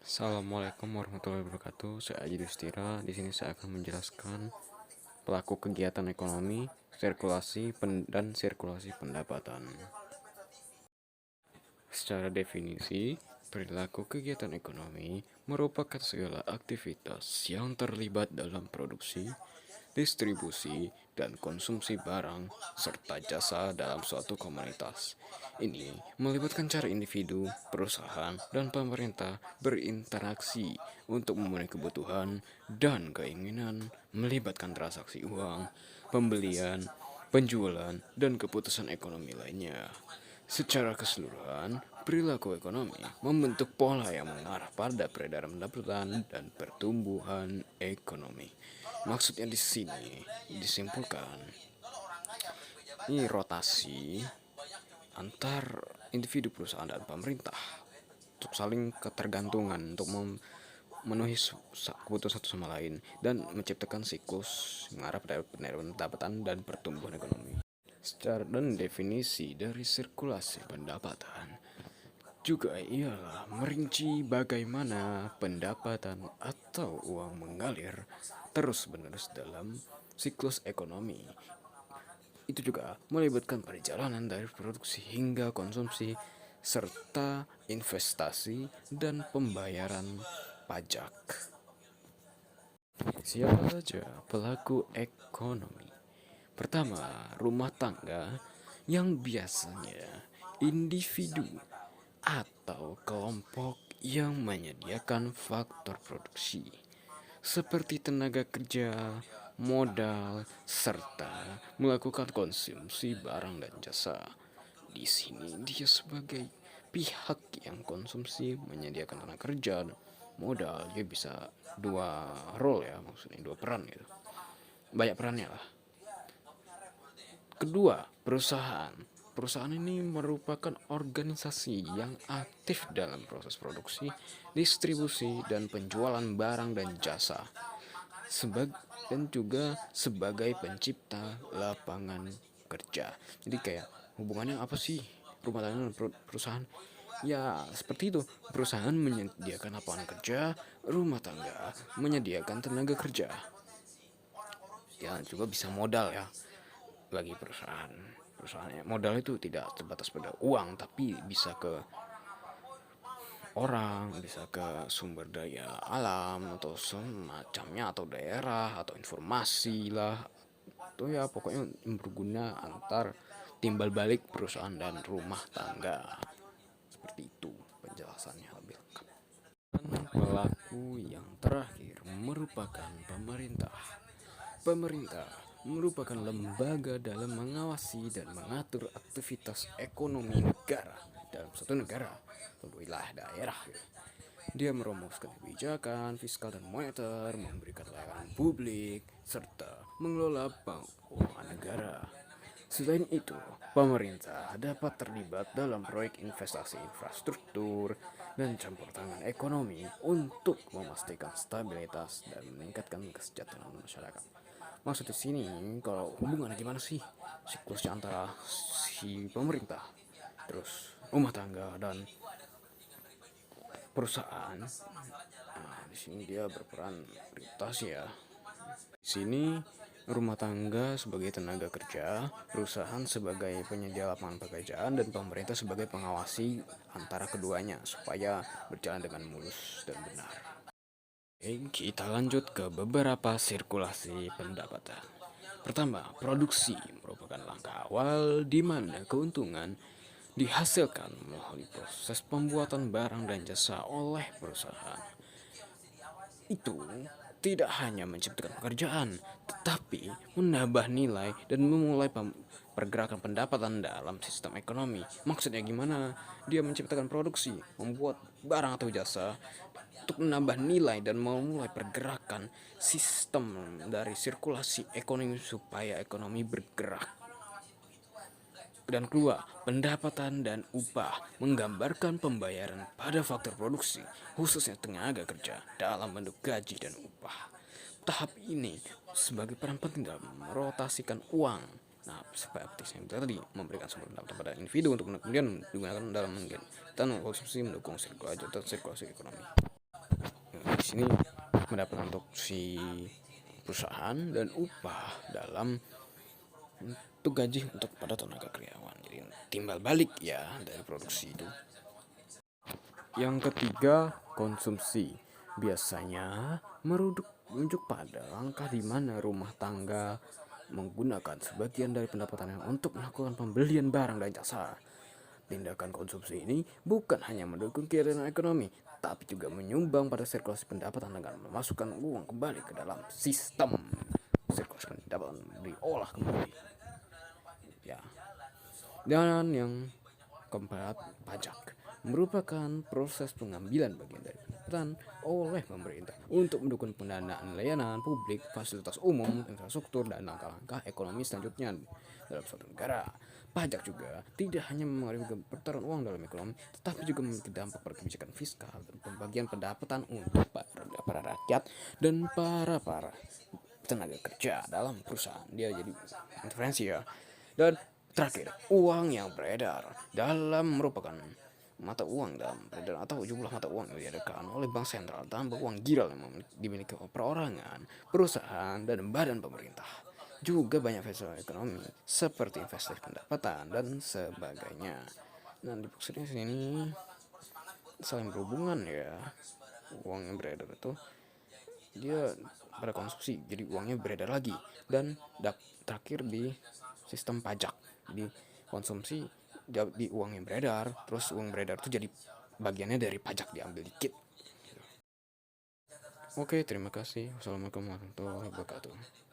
Assalamualaikum warahmatullahi wabarakatuh. Saya Aji Dustira. Di sini saya akan menjelaskan pelaku kegiatan ekonomi, sirkulasi dan sirkulasi pendapatan. Secara definisi, perilaku kegiatan ekonomi merupakan segala aktivitas yang terlibat dalam produksi, distribusi, dan konsumsi barang serta jasa dalam suatu komunitas. Ini melibatkan cara individu, perusahaan, dan pemerintah berinteraksi untuk memenuhi kebutuhan dan keinginan, melibatkan transaksi uang, pembelian, penjualan, dan keputusan ekonomi lainnya. Secara keseluruhan, perilaku ekonomi membentuk pola yang mengarah pada peredaran pendapatan dan pertumbuhan ekonomi. Maksudnya di sini disimpulkan ini rotasi antar individu, perusahaan, dan pemerintah untuk saling ketergantungan untuk memenuhi kebutuhan satu sama lain dan menciptakan siklus mengarah pada peredaran pendapatan dan pertumbuhan ekonomi. Secara dan definisi dari sirkulasi pendapatan juga ialah merinci bagaimana pendapatan atau uang mengalir terus-menerus dalam siklus ekonomi. Itu juga melibatkan perjalanan dari produksi hingga konsumsi serta investasi dan pembayaran pajak. Siapa saja pelaku ekonomi? Pertama, rumah tangga yang biasanya individu atau kelompok yang menyediakan faktor produksi seperti tenaga kerja, modal, serta melakukan konsumsi barang dan jasa. Di sini dia sebagai pihak yang konsumsi menyediakan tenaga kerja, modal. Dia bisa dua role ya, maksudnya dua peran gitu. Banyak perannya lah. Kedua, perusahaan. Perusahaan ini merupakan organisasi yang aktif dalam proses produksi, distribusi, dan penjualan barang dan jasa. Dan juga sebagai pencipta lapangan kerja. Jadi kayak hubungannya apa sih rumah tangga dan perusahaan? Ya seperti itu, perusahaan menyediakan lapangan kerja, rumah tangga menyediakan tenaga kerja. Ya juga bisa modal ya bagi perusahaan. Perusahaan modal itu tidak terbatas pada uang, tapi bisa ke orang, bisa ke sumber daya alam atau semacamnya, atau daerah atau informasi lah. Itu ya pokoknya berguna antar timbal balik perusahaan dan rumah tangga. Seperti itu penjelasannya lebih lengkap. Dan pelaku yang terakhir merupakan pemerintah. Pemerintah merupakan lembaga dalam mengawasi dan mengatur aktivitas ekonomi negara dalam suatu negara atau wilayah daerah. Dia merumuskan kebijakan fiskal dan moneter, memberikan layanan publik, serta mengelola keuangan negara. Selain itu, pemerintah dapat terlibat dalam proyek investasi infrastruktur dan campur tangan ekonomi untuk memastikan stabilitas dan meningkatkan kesejahteraan masyarakat. Maksud di sini, kalau hubungan gimana sih siklusnya antara si pemerintah, terus rumah tangga dan perusahaan? Nah, di sini dia berperan prioritas ya. Di sini rumah tangga sebagai tenaga kerja, perusahaan sebagai penyedia lapangan pekerjaan, dan pemerintah sebagai pengawasi antara keduanya supaya berjalan dengan mulus dan benar. Oke, kita lanjut ke beberapa sirkulasi pendapatan. Pertama, produksi merupakan langkah awal di mana keuntungan dihasilkan melalui proses pembuatan barang dan jasa oleh perusahaan. Itu tidak hanya menciptakan pekerjaan, tetapi menambah nilai dan memulai pergerakan pendapatan dalam sistem ekonomi. Maksudnya gimana? Dia menciptakan produksi, membuat barang atau jasa untuk menambah nilai dan memulai pergerakan sistem dari sirkulasi ekonomi supaya ekonomi bergerak. Dan kedua, pendapatan dan upah menggambarkan pembayaran pada faktor produksi, khususnya tenaga kerja dalam bentuk gaji dan upah. Tahap ini sebagai peran penting dalam merotasikan uang. Nah, seperti saya bilang tadi, memberikan sumber pendapatan pada individu untuk kemudian digunakan dalam kegiatan konsumsi, mendukung sirkulasi ekonomi. di sini pendapatan untuk si perusahaan dan upah dalam untuk gaji untuk pada tenaga karyawan. Jadi timbal balik ya dari produksi itu. Yang ketiga, konsumsi. Biasanya merujuk pada langkah di mana rumah tangga menggunakan sebagian dari pendapatannya untuk melakukan pembelian barang dan jasa. Tindakan konsumsi ini bukan hanya mendukung kegiatan ekonomi, tapi juga menyumbang pada sirkulasi pendapatan dengan memasukkan uang kembali ke dalam sistem sirkulasi pendapatan diolah kembali. Ya. Dan yang keempat, pajak merupakan proses pengambilan bagian dari pendapatan oleh pemerintah untuk mendukung pendanaan layanan publik, fasilitas umum, infrastruktur, dan langkah-langkah ekonomi selanjutnya dalam suatu negara. Pajak juga tidak hanya mempengaruhi perputaran uang dalam ekonomi, tetapi juga memiliki dampak pada kebijakan fiskal dan pembagian pendapatan untuk para rakyat dan para tenaga kerja dalam perusahaan. Dia jadi intervensi ya. Dan terakhir, uang yang beredar dalam merupakan mata uang dalam beredar atau jumlah mata uang yang diedarkan oleh bank sentral tambah uang giral yang dimiliki oleh perorangan, perusahaan, dan badan pemerintah. Juga banyak faktor ekonomi seperti investasi pendapatan dan sebagainya. Nah, di buku sini saling berhubungan ya. Uang yang beredar itu dia pada konsumsi, jadi uangnya beredar lagi. Dan terakhir di sistem pajak, di konsumsi di uang yang beredar, terus uang beredar itu jadi bagiannya dari pajak diambil dikit. Oke, terima kasih. Wassalamualaikum warahmatullahi wabarakatuh.